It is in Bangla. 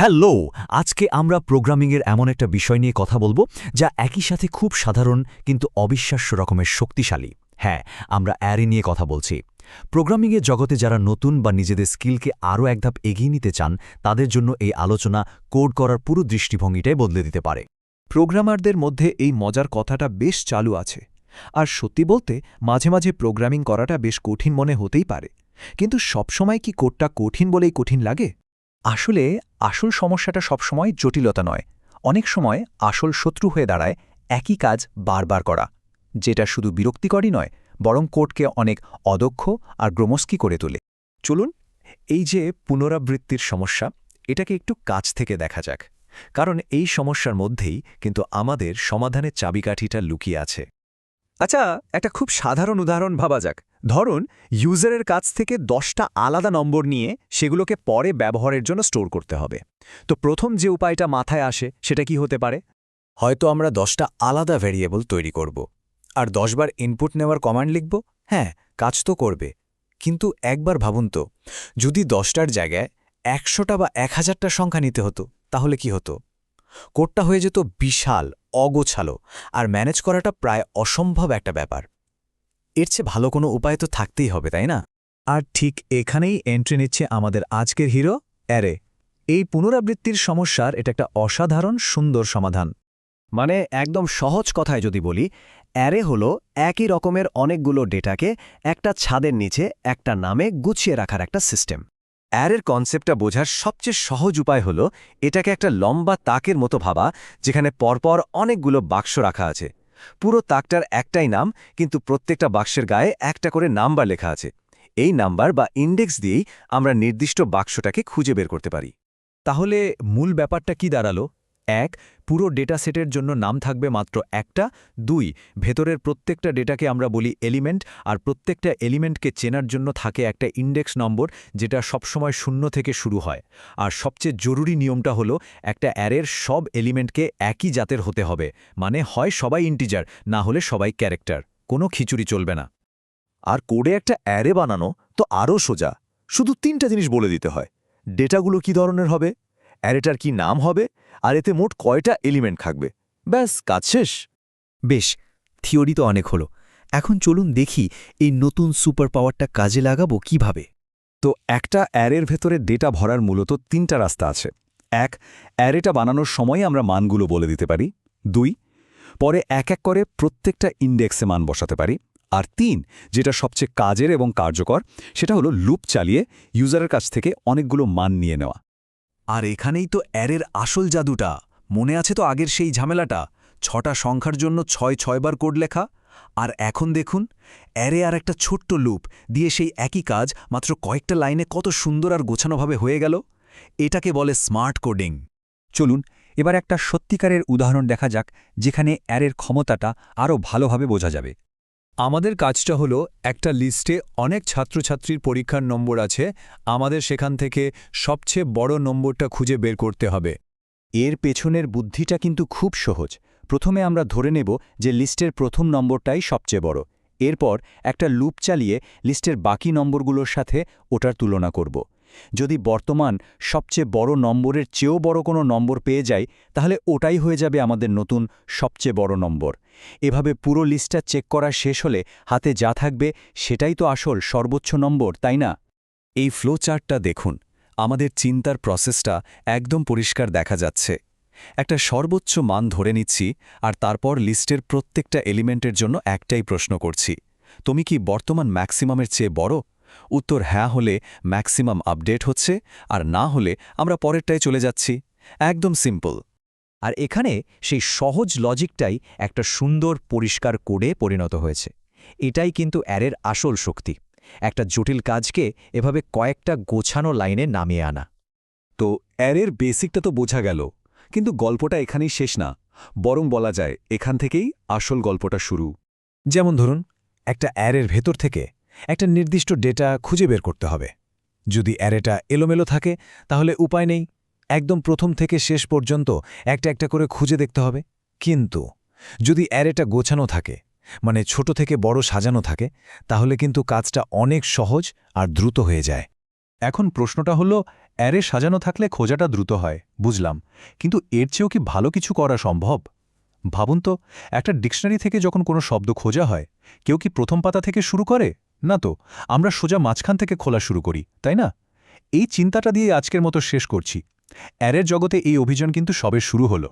হ্যালো! আজকে আমরা প্রোগ্রামিংয়ের এমন একটা বিষয় নিয়ে কথা বলবো যা একই সাথে খুব সাধারণ কিন্তু অবিশ্বাস্য রকমের শক্তিশালী। হ্যাঁ, আমরা অ্যারে নিয়ে কথা বলছি। প্রোগ্রামিংয়ের জগতে যারা নতুন বা নিজেদের স্কিলকে আরও এক ধাপ এগিয়ে নিতে চান, তাদের জন্য এই আলোচনা কোড করার পুরো দৃষ্টিভঙ্গিটাই বদলে দিতে পারে। প্রোগ্রামারদের মধ্যে এই মজার কথাটা বেশ চালু আছে। আর সত্যি বলতে মাঝে মাঝে প্রোগ্রামিং করাটা বেশ কঠিন মনে হতেই পারে, কিন্তু সবসময় কি কোডটা কঠিন বলেই কঠিন লাগে? আসলে আসল সমস্যাটা সবসময় জটিলতা নয়, অনেক সময় আসল শত্রু হয়ে দাঁড়ায় একই কাজ বারবার করা, যেটা শুধু বিরক্তিকরই নয়, বরং কোডকে অনেক অদক্ষ আর গ্রমস্কি করে তোলে। চলুন, এই যে পুনরাবৃত্তির সমস্যা, এটাকে একটু কাছ থেকে দেখা যাক, কারণ এই সমস্যার মধ্যেই কিন্তু আমাদের সমাধানের চাবিকাঠিটা লুকিয়ে আছে। আচ্ছা, একটা খুব সাধারণ উদাহরণ ভাবা যাক। ধরুন, ইউজারের কাছ থেকে 10টা আলাদা নম্বর নিয়ে সেগুলোকে পরে ব্যবহারের জন্য স্টোর করতে হবে। তো প্রথম যে উপায়টা মাথায় আসে সেটা কি হতে পারে? হয়তো আমরা 10টা আলাদা ভ্যারিয়েবল তৈরি করব আর 10 বার ইনপুট নেওয়ার কমান্ড লিখব। হ্যাঁ, কাজ তো করবে, কিন্তু একবার ভাবুন তো, যদি 10টার জায়গায় 100টা বা 1000টা সংখ্যা নিতে হতো, তাহলে কি হতো? কোডটা হয়ে যেত বিশাল, অগোছালো, আর ম্যানেজ করাটা প্রায় অসম্ভব একটা ব্যাপার। এর চেয়ে ভালো কোনো উপায় তো থাকতেই হবে, তাই না? আর ঠিক এখানেই এন্ট্রি নিচ্ছে আমাদের আজকের হিরো, অ্যারে। এই পুনরাবৃত্তির সমস্যার এটা একটা অসাধারণ সুন্দর সমাধান। মানে একদম সহজ কথায় যদি বলি, অ্যারে হলো একই রকমের অনেকগুলো ডেটাকে একটা ছাদের নিচে একটা নামে গুছিয়ে রাখার একটা সিস্টেম। অ্যারের কনসেপ্টটা বোঝার সবচেয়ে সহজ উপায় হলো এটাকে একটা লম্বা তাকের মতো ভাবা, যেখানে পরপর অনেকগুলো বাক্স রাখা আছে। পুরো তাকটার একটাই নাম, কিন্তু প্রত্যেকটা বাক্সের গায়ে একটা করে নাম্বার লেখা আছে। এই নাম্বার বা ইন্ডেক্স দিয়েই আমরা নির্দিষ্ট বাক্সটাকে খুঁজে বের করতে পারি। তাহলে মূল ব্যাপারটা কি দাঁড়ালো? ১. পুরো ডেটা সেটের জন্য নাম থাকবে মাত্র একটা। ২. ভেতরের প্রত্যেকটা ডেটাকে আমরা বলি এলিমেন্ট, আর প্রত্যেকটা এলিমেন্টকে চেনার জন্য থাকে একটা ইন্ডেক্স নম্বর, যেটা সবসময় 0 থেকে শুরু হয়। আর সবচেয়ে জরুরি নিয়মটা হলো একটা অ্যারের সব এলিমেন্টকে একই জাতের হতে হবে, মানে হয় সবাই ইন্টিজার, না হলে সবাই ক্যারেক্টার। কোনো খিচুড়ি চলবে না। আর কোডে একটা অ্যারে বানানো তো আরও সোজা। শুধু 3টা জিনিস বলে দিতে হয়। ডেটাগুলো কি ধরনের হবে, অ্যারেটার কি নাম হবে, আর এতে মোট কয়টা এলিমেন্ট থাকবে। ব্যাস, কাজ শেষ। বেশ, থিওরি তো অনেক হলো। এখন চলুন দেখি এই নতুন সুপার পাওয়ারটা কাজে লাগাবো কিভাবে। তো একটা অ্যারের ভেতরে ডেটা ভরার মূলত 3টা রাস্তা আছে। 1. অ্যারেটা বানানোর সময় আমরা মানগুলো বলে দিতে পারি। 2. পরে এক এক করে প্রত্যেকটা ইন্ডেক্সে মান বসাতে পারি। আর 3, যেটা সবচেয়ে কাজের এবং কার্যকর, সেটা হলো লুপ চালিয়ে ইউজারের কাছ থেকে অনেকগুলো মান নিয়ে নেওয়া। আর এখানেই তো অ্যারের আসল জাদুটা। মনে আছে তো আগের সেই ঝামেলাটা, 6টা সংখ্যার জন্য 6 বার কোড লেখা? আর এখন দেখুন, অ্যারে আর একটা ছোট্ট লুপ দিয়ে সেই একই কাজ মাত্র কয়েকটা লাইনে কত সুন্দর আর গোছানোভাবে হয়ে গেল। এটাকে বলে স্মার্ট কোডিং। চলুন এবার একটা সত্যিকারের উদাহরণ দেখা যাক, যেখানে অ্যারের ক্ষমতাটা আরও ভালোভাবে বোঝা যাবে। আমাদের কাজটা হলো, একটা লিস্টে অনেক ছাত্রছাত্রীর পরীক্ষার নম্বর আছে। আমাদের সেখান থেকে সবচেয়ে বড় নম্বরটা খুঁজে বের করতে হবে। এর পেছনের বুদ্ধিটা কিন্তু খুব সহজ। প্রথমে আমরা ধরে নেব যে লিস্টের প্রথম নম্বরটাই সবচেয়ে বড়। এরপর একটা লুপ চালিয়ে লিস্টের বাকি নম্বরগুলোর সাথে ওটার তুলনা করব। যদি বর্তমান সবচেয়ে বড় নম্বরের চেয়েও বড় কোনো নম্বর পেয়ে যাই, তাহলে ওটাই হয়ে যাবে আমাদের নতুন সবচেয়ে বড় নম্বর। এভাবে পুরো লিস্টটা চেক করা শেষ হলে হাতে যা থাকবে সেটাই তো আসল সর্বোচ্চ নম্বর, তাই না? এই ফ্লো চার্টটা দেখুন, আমাদের চিন্তার প্রসেসটা একদম পরিষ্কার দেখা যাচ্ছে। একটা সর্বোচ্চ মান ধরে নিচ্ছি, আর তারপর লিস্টের প্রত্যেকটা এলিমেন্টের জন্য একটাই প্রশ্ন করছি, তুমি কি বর্তমান ম্যাক্সিমামের চেয়ে বড়? উত্তর হ্যাঁ হলে ম্যাক্সিমাম আপডেট হচ্ছে, আর না হলে আমরা পরেরটায় চলে যাচ্ছি। একদম সিম্পল। আর এখানে সেই সহজ লজিকটাই একটা সুন্দর পরিষ্কার কোডে পরিণত হয়েছে। এটাই কিন্তু অ্যারের আসল শক্তি, একটা জটিল কাজকে এভাবে কয়েকটা গোছানো লাইনে নামিয়ে আনা। তো অ্যারের বেসিকটা তো বোঝা গেল, কিন্তু গল্পটা এখানেই শেষ না, বরং বলা যায় এখান থেকেই আসল গল্পটা শুরু। যেমন ধরুন, একটা অ্যারের ভেতর থেকে একটা নির্দিষ্ট ডেটা খুঁজে বের করতে হবে। যদি অ্যারেটা এলোমেলো থাকে, তাহলে উপায় নেই, একদম প্রথম থেকে শেষ পর্যন্ত একটা একটা করে খুঁজে দেখতে হবে। কিন্তু যদি অ্যারেটা গোছানো থাকে, মানে ছোট থেকে বড় সাজানো থাকে, তাহলে কিন্তু কাজটা অনেক সহজ আর দ্রুত হয়ে যায়। এখন প্রশ্নটা হলো, অ্যারে সাজানো থাকলে খোঁজাটা দ্রুত হয়, বুঝলাম, কিন্তু এর চেয়েও কি ভালো কিছু করা সম্ভব? ভাবুন তো, একটা ডিকশনারি থেকে যখন কোনো শব্দ খোঁজা হয়, কেউ কি প্রথম পাতা থেকে শুরু করে? না তো, আমরা সোজা মাঝখান থেকে খোলা শুরু করি, তাই না? এই চিন্তাটা দিয়ে আজকের মতো শেষ করছি। অ্যারের জগতে এই অভিযান কিন্তু সবে শুরু হলো।